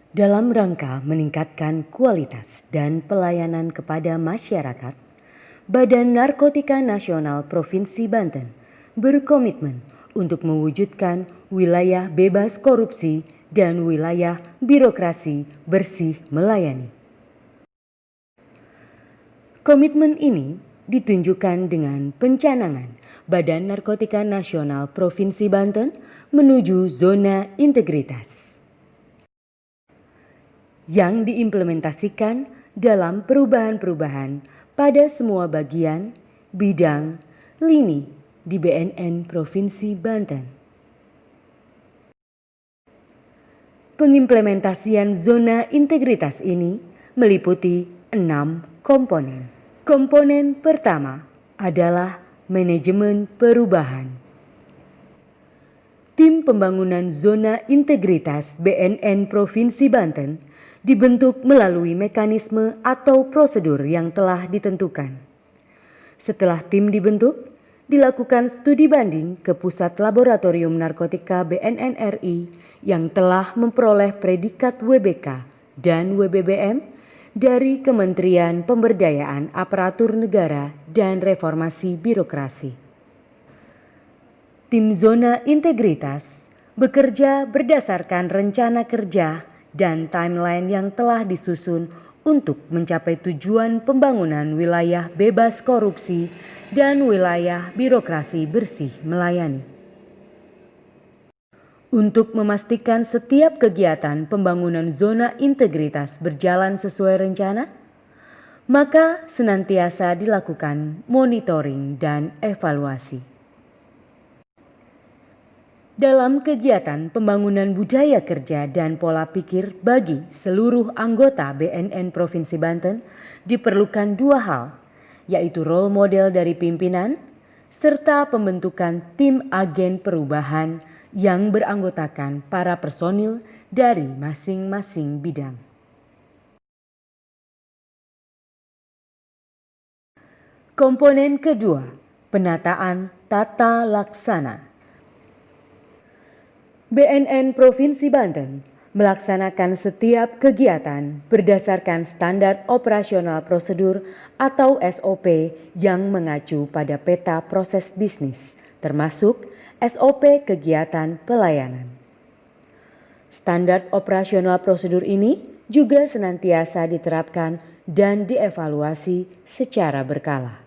Dalam rangka meningkatkan kualitas dan pelayanan kepada masyarakat, Badan Narkotika Nasional Provinsi Banten berkomitmen untuk mewujudkan wilayah bebas korupsi dan wilayah birokrasi bersih melayani. Komitmen ini ditunjukkan dengan pencanangan Badan Narkotika Nasional Provinsi Banten menuju zona integritas yang diimplementasikan dalam perubahan-perubahan pada semua bagian, bidang, lini di BNN Provinsi Banten. Pengimplementasian zona integritas ini meliputi 6 komponen. Komponen pertama adalah manajemen perubahan. Tim pembangunan zona integritas BNN Provinsi Banten dibentuk melalui mekanisme atau prosedur yang telah ditentukan. Setelah tim dibentuk, dilakukan studi banding ke Pusat Laboratorium Narkotika BNN RI yang telah memperoleh predikat WBK dan WBBM dari Kementerian Pemberdayaan Aparatur Negara dan Reformasi Birokrasi. Tim Zona Integritas bekerja berdasarkan rencana kerja dan timeline yang telah disusun untuk mencapai tujuan pembangunan wilayah bebas korupsi dan wilayah birokrasi bersih melayani. Untuk memastikan setiap kegiatan pembangunan zona integritas berjalan sesuai rencana, maka senantiasa dilakukan monitoring dan evaluasi. Dalam kegiatan pembangunan budaya kerja dan pola pikir bagi seluruh anggota BNN Provinsi Banten diperlukan 2 hal, yaitu role model dari pimpinan serta pembentukan tim agen perubahan yang beranggotakan para personil dari masing-masing bidang. Komponen kedua, penataan tata laksana. BNN Provinsi Banten melaksanakan setiap kegiatan berdasarkan standar operasional prosedur atau SOP yang mengacu pada peta proses bisnis, termasuk SOP kegiatan pelayanan. Standar operasional prosedur ini juga senantiasa diterapkan dan dievaluasi secara berkala.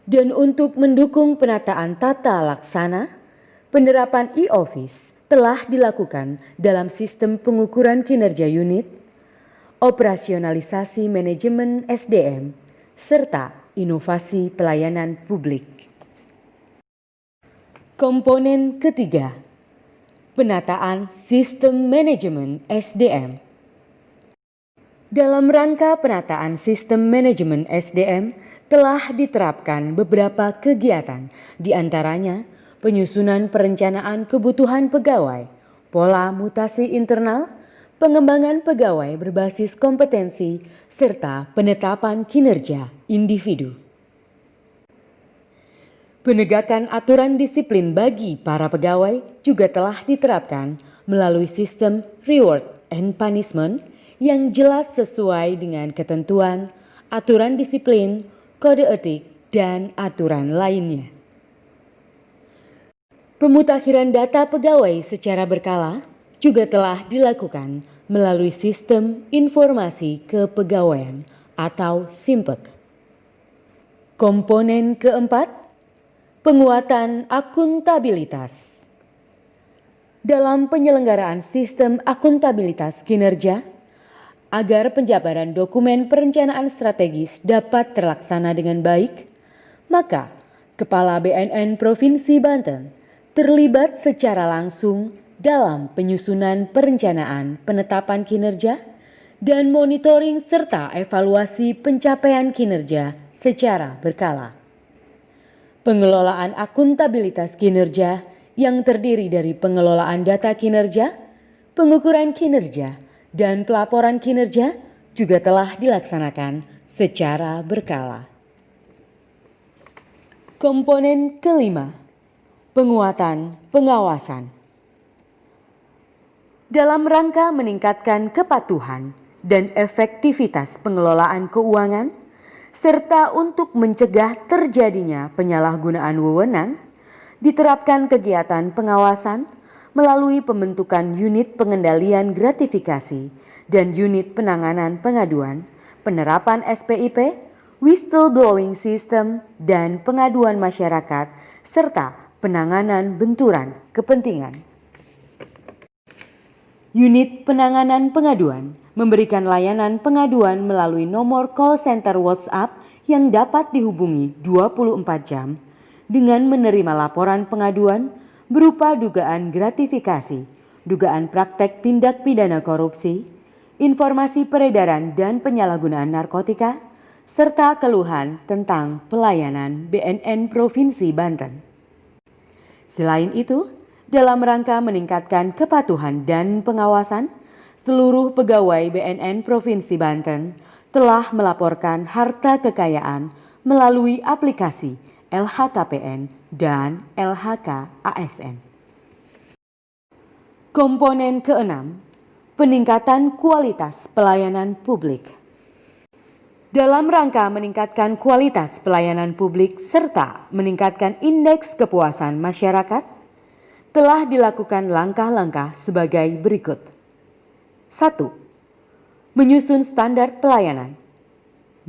Dan untuk mendukung penataan tata laksana, penerapan e-office telah dilakukan dalam sistem pengukuran kinerja unit, operasionalisasi manajemen SDM, serta inovasi pelayanan publik. Komponen ketiga, penataan sistem manajemen SDM. Dalam rangka penataan sistem manajemen SDM telah diterapkan beberapa kegiatan, di antaranya penyusunan perencanaan kebutuhan pegawai, pola mutasi internal, pengembangan pegawai berbasis kompetensi, serta penetapan kinerja individu. Penegakan aturan disiplin bagi para pegawai juga telah diterapkan melalui sistem reward and punishment yang jelas sesuai dengan ketentuan, aturan disiplin, kode etik, dan aturan lainnya. Pemutakhiran data pegawai secara berkala juga telah dilakukan melalui sistem informasi kepegawaian atau SIMPEK. Komponen keempat, penguatan akuntabilitas. Dalam penyelenggaraan sistem akuntabilitas kinerja, agar penjabaran dokumen perencanaan strategis dapat terlaksana dengan baik, maka Kepala BNN Provinsi Banten terlibat secara langsung dalam penyusunan perencanaan penetapan kinerja dan monitoring serta evaluasi pencapaian kinerja secara berkala. Pengelolaan akuntabilitas kinerja yang terdiri dari pengelolaan data kinerja, pengukuran kinerja, dan pelaporan kinerja juga telah dilaksanakan secara berkala. Komponen kelima, penguatan pengawasan. dalam rangka meningkatkan kepatuhan dan efektivitas pengelolaan keuangan, serta untuk mencegah terjadinya penyalahgunaan wewenang, diterapkan kegiatan pengawasan melalui pembentukan unit pengendalian gratifikasi dan unit penanganan pengaduan, penerapan SPIP, whistleblowing system, dan pengaduan masyarakat, serta penanganan benturan kepentingan. Unit penanganan pengaduan memberikan layanan pengaduan melalui nomor call center WhatsApp yang dapat dihubungi 24 jam dengan menerima laporan pengaduan berupa dugaan gratifikasi, dugaan praktek tindak pidana korupsi, informasi peredaran dan penyalahgunaan narkotika, serta keluhan tentang pelayanan BNN Provinsi Banten. Selain itu, dalam rangka meningkatkan kepatuhan dan pengawasan, seluruh pegawai BNN Provinsi Banten telah melaporkan harta kekayaan melalui aplikasi LHKPN dan LHK ASN. Komponen keenam, peningkatan kualitas pelayanan publik. Dalam rangka meningkatkan kualitas pelayanan publik serta meningkatkan indeks kepuasan masyarakat, telah dilakukan langkah-langkah sebagai berikut. 1. Menyusun standar pelayanan.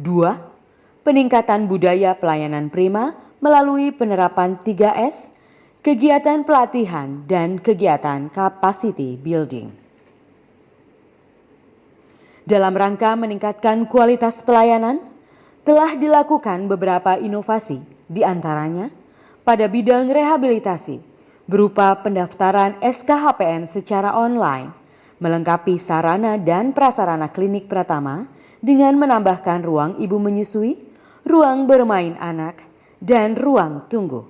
2. Peningkatan budaya pelayanan prima melalui penerapan 3S, kegiatan pelatihan dan kegiatan capacity building. Dalam rangka meningkatkan kualitas pelayanan, telah dilakukan beberapa inovasi, di antaranya pada bidang rehabilitasi, berupa pendaftaran SKHPN secara online, melengkapi sarana dan prasarana klinik Pratama dengan menambahkan ruang ibu menyusui, ruang bermain anak, dan ruang tunggu.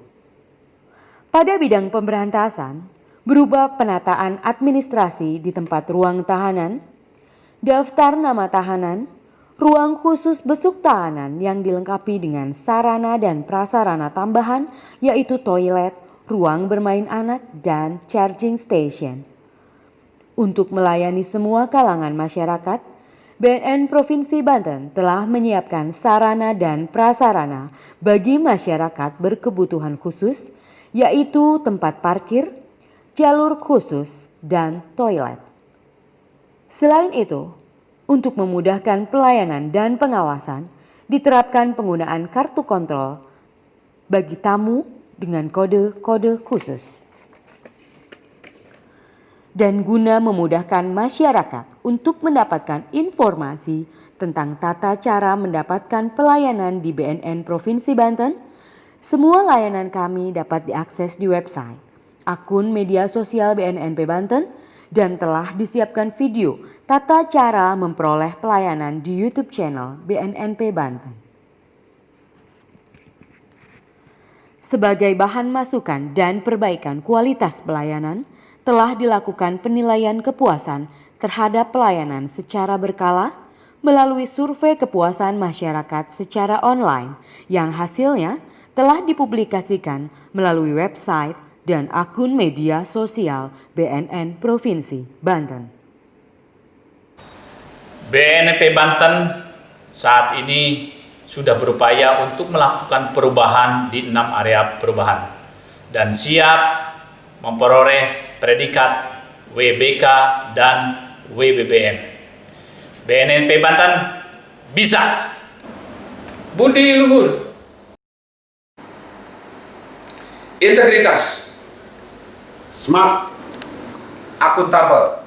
Pada bidang pemberantasan, berupa penataan administrasi di tempat ruang tahanan, daftar nama tahanan, ruang khusus besuk tahanan yang dilengkapi dengan sarana dan prasarana tambahan yaitu toilet, ruang bermain anak, dan charging station. Untuk melayani semua kalangan masyarakat, BNN Provinsi Banten telah menyiapkan sarana dan prasarana bagi masyarakat berkebutuhan khusus, yaitu tempat parkir, jalur khusus, dan toilet. Selain itu, untuk memudahkan pelayanan dan pengawasan, diterapkan penggunaan kartu kontrol bagi tamu dengan kode-kode khusus. Dan guna memudahkan masyarakat untuk mendapatkan informasi tentang tata cara mendapatkan pelayanan di BNN Provinsi Banten, semua layanan kami dapat diakses di website, akun media sosial BNNP Banten, dan telah disiapkan video tata cara memperoleh pelayanan di YouTube channel BNNP Banten. Sebagai bahan masukan dan perbaikan kualitas pelayanan, telah dilakukan penilaian kepuasan terhadap pelayanan secara berkala melalui survei kepuasan masyarakat secara online yang hasilnya telah dipublikasikan melalui website dan akun media sosial BNN Provinsi Banten. BNNP Banten saat ini sudah berupaya untuk melakukan perubahan di 6 area perubahan dan siap memperoleh predikat WBK dan WBBM. BNNP Banten bisa. Budi luhur, integritas, smart, akuntabel.